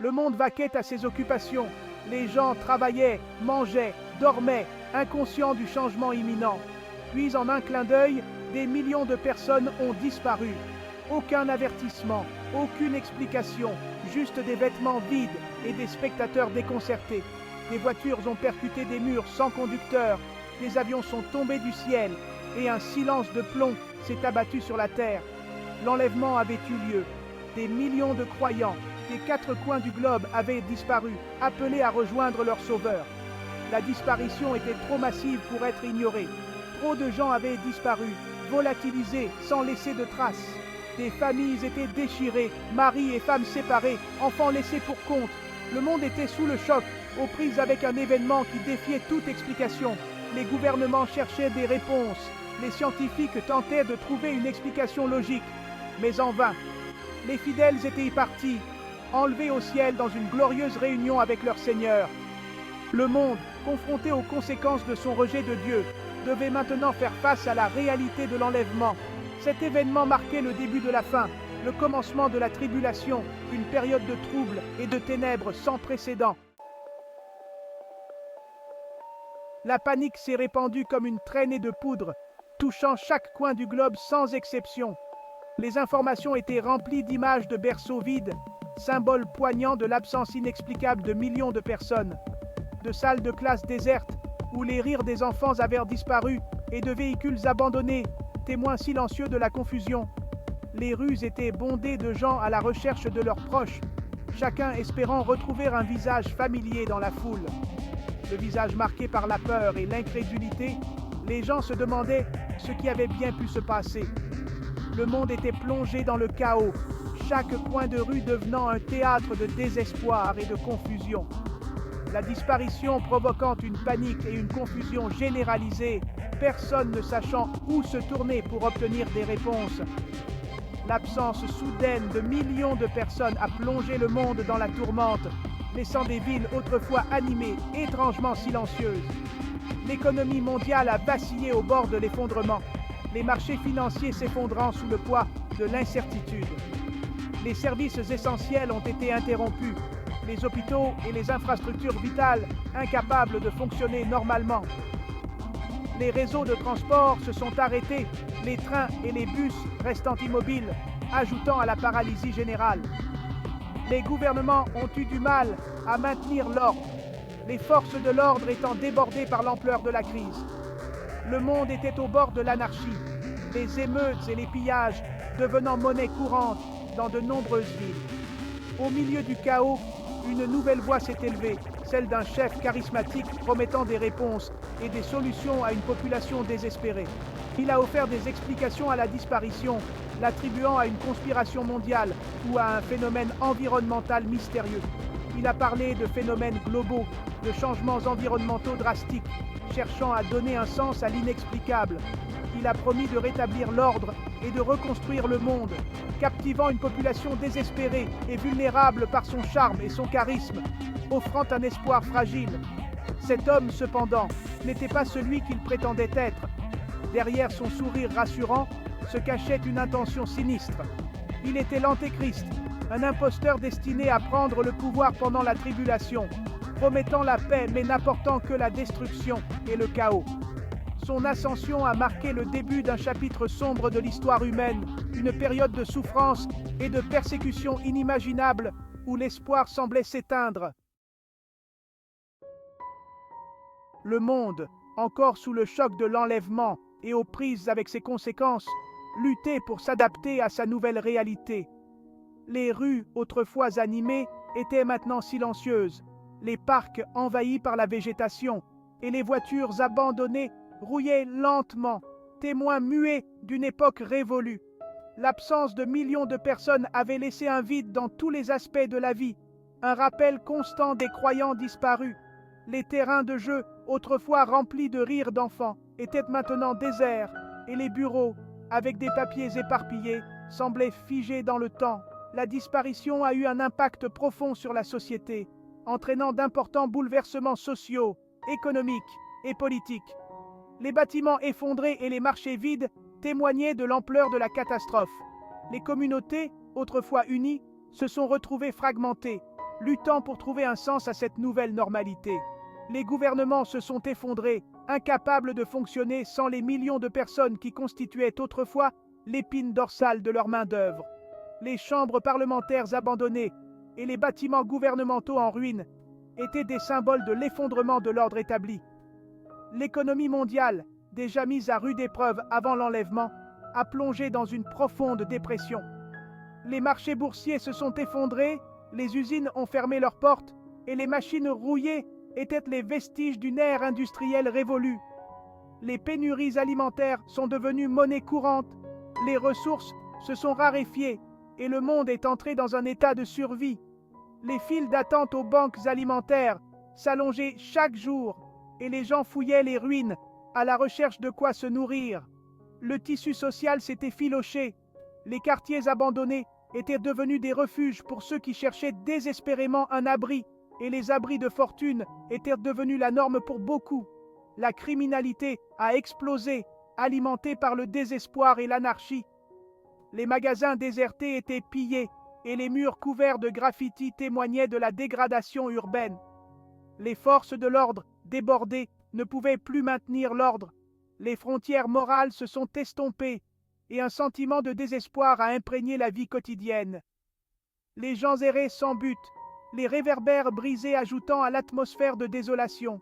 Le monde vaquait à ses occupations. Les gens travaillaient, mangeaient, dormaient, inconscients du changement imminent. Puis en un clin d'œil, des millions de personnes ont disparu. Aucun avertissement, aucune explication, juste des vêtements vides et des spectateurs déconcertés. Des voitures ont percuté des murs sans conducteur, des avions sont tombés du ciel et un silence de plomb s'est abattu sur la terre. L'enlèvement avait eu lieu. Des millions de croyants des 4 coins du globe avaient disparu, appelés à rejoindre leur sauveur. La disparition était trop massive pour être ignorée. Trop de gens avaient disparu, volatilisés, sans laisser de traces. Des familles étaient déchirées, maris et femmes séparés, enfants laissés pour compte. Le monde était sous le choc, aux prises avec un événement qui défiait toute explication. Les gouvernements cherchaient des réponses. Les scientifiques tentaient de trouver une explication logique, mais en vain. Les fidèles étaient partis, enlevés au ciel dans une glorieuse réunion avec leur Seigneur. Le monde, confronté aux conséquences de son rejet de Dieu, devait maintenant faire face à la réalité de l'enlèvement. Cet événement marquait le début de la fin, le commencement de la tribulation, une période de troubles et de ténèbres sans précédent. La panique s'est répandue comme une traînée de poudre, touchant chaque coin du globe sans exception. Les informations étaient remplies d'images de berceaux vides, symboles poignants de l'absence inexplicable de millions de personnes, de salles de classe désertes où les rires des enfants avaient disparu et de véhicules abandonnés, témoins silencieux de la confusion. Les rues étaient bondées de gens à la recherche de leurs proches, chacun espérant retrouver un visage familier dans la foule. Le visage marqué par la peur et l'incrédulité, les gens se demandaient ce qui avait bien pu se passer. Le monde était plongé dans le chaos, chaque coin de rue devenant un théâtre de désespoir et de confusion. La disparition provoquant une panique et une confusion généralisée, personne ne sachant où se tourner pour obtenir des réponses. L'absence soudaine de millions de personnes a plongé le monde dans la tourmente, laissant des villes autrefois animées, étrangement silencieuses. L'économie mondiale a vacillé au bord de l'effondrement, les marchés financiers s'effondrant sous le poids de l'incertitude. Les services essentiels ont été interrompus, les hôpitaux et les infrastructures vitales incapables de fonctionner normalement. Les réseaux de transport se sont arrêtés, les trains et les bus restant immobiles, ajoutant à la paralysie générale. Les gouvernements ont eu du mal à maintenir l'ordre, les forces de l'ordre étant débordées par l'ampleur de la crise. Le monde était au bord de l'anarchie, les émeutes et les pillages devenant monnaie courante dans de nombreuses villes. Au milieu du chaos, une nouvelle voix s'est élevée, celle d'un chef charismatique promettant des réponses et des solutions à une population désespérée. Il a offert des explications à la disparition, l'attribuant à une conspiration mondiale ou à un phénomène environnemental mystérieux. Il a parlé de phénomènes globaux, de changements environnementaux drastiques, cherchant à donner un sens à l'inexplicable. Il a promis de rétablir l'ordre et de reconstruire le monde, captivant une population désespérée et vulnérable par son charme et son charisme, offrant un espoir fragile. Cet homme, cependant, n'était pas celui qu'il prétendait être. Derrière son sourire rassurant se cachait une intention sinistre. Il était l'Antéchrist, un imposteur destiné à prendre le pouvoir pendant la tribulation, promettant la paix mais n'apportant que la destruction et le chaos. Son ascension a marqué le début d'un chapitre sombre de l'histoire humaine, une période de souffrance et de persécution inimaginable où l'espoir semblait s'éteindre. Le monde, encore sous le choc de l'enlèvement et aux prises avec ses conséquences, luttait pour s'adapter à sa nouvelle réalité. Les rues, autrefois animées, étaient maintenant silencieuses, les parcs envahis par la végétation et les voitures abandonnées rouillaient lentement, témoins muets d'une époque révolue. L'absence de millions de personnes avait laissé un vide dans tous les aspects de la vie, un rappel constant des croyants disparus. Les terrains de jeu, autrefois remplis de rires d'enfants, étaient maintenant déserts, et les bureaux, avec des papiers éparpillés, semblaient figés dans le temps. La disparition a eu un impact profond sur la société, entraînant d'importants bouleversements sociaux, économiques et politiques. Les bâtiments effondrés et les marchés vides témoignaient de l'ampleur de la catastrophe. Les communautés, autrefois unies, se sont retrouvées fragmentées, luttant pour trouver un sens à cette nouvelle normalité. Les gouvernements se sont effondrés, incapables de fonctionner sans les millions de personnes qui constituaient autrefois l'épine dorsale de leur main-d'œuvre. Les chambres parlementaires abandonnées et les bâtiments gouvernementaux en ruine étaient des symboles de l'effondrement de l'ordre établi. L'économie mondiale, déjà mise à rude épreuve avant l'enlèvement, a plongé dans une profonde dépression. Les marchés boursiers se sont effondrés, les usines ont fermé leurs portes et les machines rouillées étaient les vestiges d'une ère industrielle révolue. Les pénuries alimentaires sont devenues monnaie courante, les ressources se sont raréfiées et le monde est entré dans un état de survie. Les files d'attente aux banques alimentaires s'allongeaient chaque jour et les gens fouillaient les ruines à la recherche de quoi se nourrir. Le tissu social s'est effiloché, les quartiers abandonnés étaient devenus des refuges pour ceux qui cherchaient désespérément un abri, et les abris de fortune étaient devenus la norme pour beaucoup. La criminalité a explosé, alimentée par le désespoir et l'anarchie. Les magasins désertés étaient pillés, et les murs couverts de graffitis témoignaient de la dégradation urbaine. Les forces de l'ordre, débordées, ne pouvaient plus maintenir l'ordre. Les frontières morales se sont estompées, et un sentiment de désespoir a imprégné la vie quotidienne. Les gens erraient sans but, les réverbères brisés ajoutant à l'atmosphère de désolation.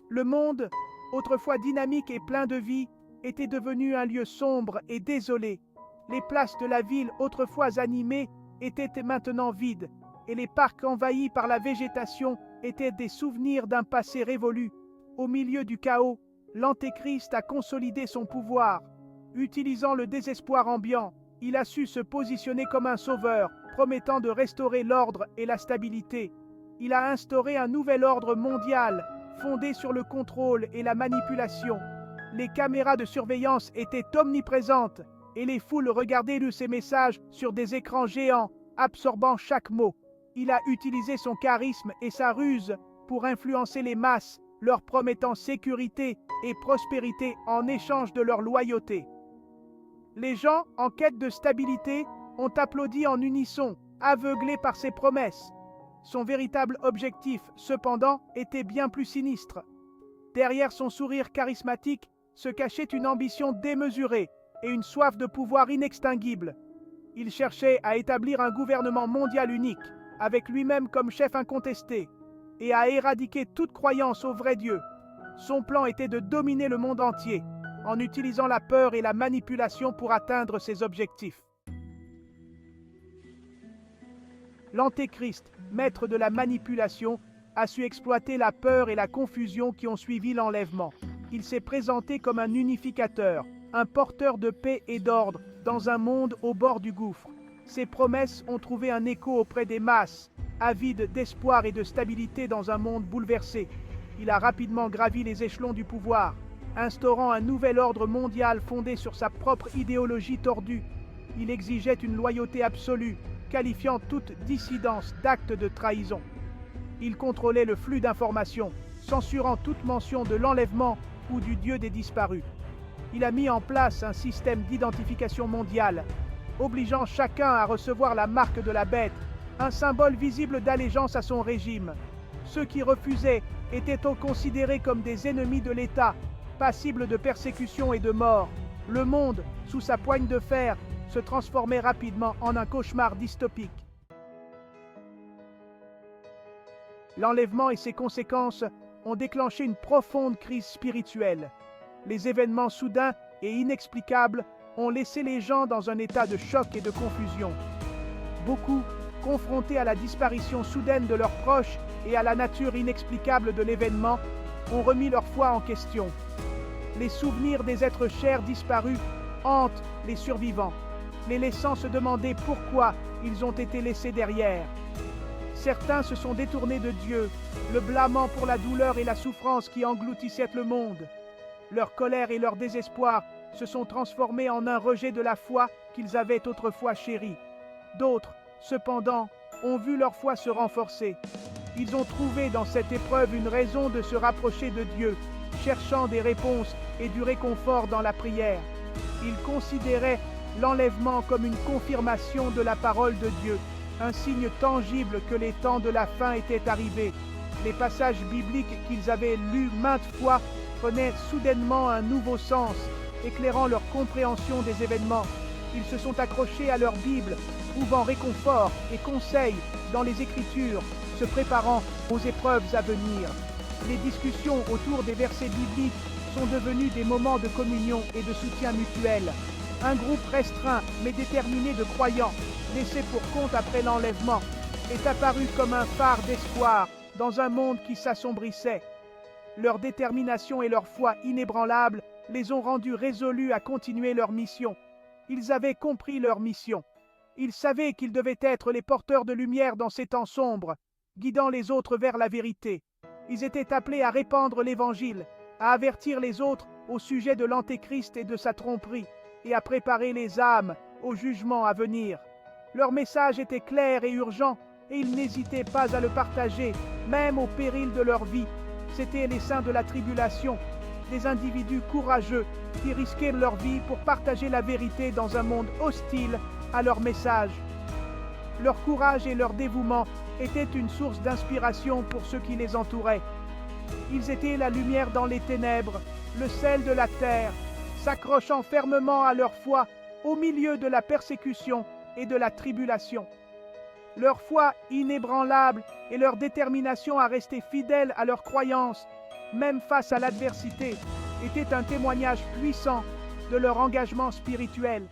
Le monde, autrefois dynamique et plein de vie, était devenu un lieu sombre et désolé. Les places de la ville, autrefois animées, étaient maintenant vides, et les parcs envahis par la végétation étaient des souvenirs d'un passé révolu. Au milieu du chaos, l'Antéchrist a consolidé son pouvoir. Utilisant le désespoir ambiant, il a su se positionner comme un sauveur, promettant de restaurer l'ordre et la stabilité. Il a instauré un nouvel ordre mondial, fondé sur le contrôle et la manipulation. Les caméras de surveillance étaient omniprésentes, et les foules regardaient ses messages sur des écrans géants, absorbant chaque mot. Il a utilisé son charisme et sa ruse pour influencer les masses, leur promettant sécurité et prospérité en échange de leur loyauté. Les gens, en quête de stabilité, ont applaudi en unisson, aveuglés par ses promesses. Son véritable objectif, cependant, était bien plus sinistre. Derrière son sourire charismatique se cachait une ambition démesurée et une soif de pouvoir inextinguible. Il cherchait à établir un gouvernement mondial unique, avec lui-même comme chef incontesté, et à éradiquer toute croyance au vrai Dieu. Son plan était de dominer le monde entier, en utilisant la peur et la manipulation pour atteindre ses objectifs. L'Antéchrist, maître de la manipulation, a su exploiter la peur et la confusion qui ont suivi l'enlèvement. Il s'est présenté comme un unificateur, un porteur de paix et d'ordre dans un monde au bord du gouffre. Ses promesses ont trouvé un écho auprès des masses, avides d'espoir et de stabilité dans un monde bouleversé. Il a rapidement gravi les échelons du pouvoir, instaurant un nouvel ordre mondial fondé sur sa propre idéologie tordue. Il exigeait une loyauté absolue, qualifiant toute dissidence d'acte de trahison. Il contrôlait le flux d'informations, censurant toute mention de l'enlèvement ou du Dieu des disparus. Il a mis en place un système d'identification mondiale, obligeant chacun à recevoir la marque de la bête, un symbole visible d'allégeance à son régime. Ceux qui refusaient étaient considérés comme des ennemis de l'État, passibles de persécution et de mort. Le monde, sous sa poigne de fer, se transformait rapidement en un cauchemar dystopique. L'enlèvement et ses conséquences ont déclenché une profonde crise spirituelle. Les événements soudains et inexplicables ont laissé les gens dans un état de choc et de confusion. Beaucoup, confrontés à la disparition soudaine de leurs proches et à la nature inexplicable de l'événement, ont remis leur foi en question. Les souvenirs des êtres chers disparus hantent les survivants, les laissant se demander pourquoi ils ont été laissés derrière. Certains se sont détournés de Dieu, le blâmant pour la douleur et la souffrance qui engloutissaient le monde. Leur colère et leur désespoir se sont transformés en un rejet de la foi qu'ils avaient autrefois chérie. D'autres, cependant, ont vu leur foi se renforcer. Ils ont trouvé dans cette épreuve une raison de se rapprocher de Dieu, cherchant des réponses et du réconfort dans la prière. Ils considéraient l'enlèvement comme une confirmation de la parole de Dieu, un signe tangible que les temps de la fin étaient arrivés. Les passages bibliques qu'ils avaient lus maintes fois prenaient soudainement un nouveau sens, éclairant leur compréhension des événements. Ils se sont accrochés à leur Bible, trouvant réconfort et conseil dans les Écritures, se préparant aux épreuves à venir. Les discussions autour des versets bibliques sont devenues des moments de communion et de soutien mutuel. Un groupe restreint mais déterminé de croyants, laissés pour compte après l'enlèvement, est apparu comme un phare d'espoir dans un monde qui s'assombrissait. Leur détermination et leur foi inébranlable les ont rendus résolus à continuer leur mission. Ils avaient compris leur mission. Ils savaient qu'ils devaient être les porteurs de lumière dans ces temps sombres, guidant les autres vers la vérité. Ils étaient appelés à répandre l'Évangile, à avertir les autres au sujet de l'Antéchrist et de sa tromperie, et à préparer les âmes au jugement à venir. Leur message était clair et urgent, et ils n'hésitaient pas à le partager, même au péril de leur vie. C'étaient les saints de la tribulation, des individus courageux qui risquaient leur vie pour partager la vérité dans un monde hostile à leur message. Leur courage et leur dévouement étaient une source d'inspiration pour ceux qui les entouraient. Ils étaient la lumière dans les ténèbres, le sel de la terre, s'accrochant fermement à leur foi au milieu de la persécution et de la tribulation. Leur foi inébranlable et leur détermination à rester fidèles à leurs croyances, même face à l'adversité, étaient un témoignage puissant de leur engagement spirituel.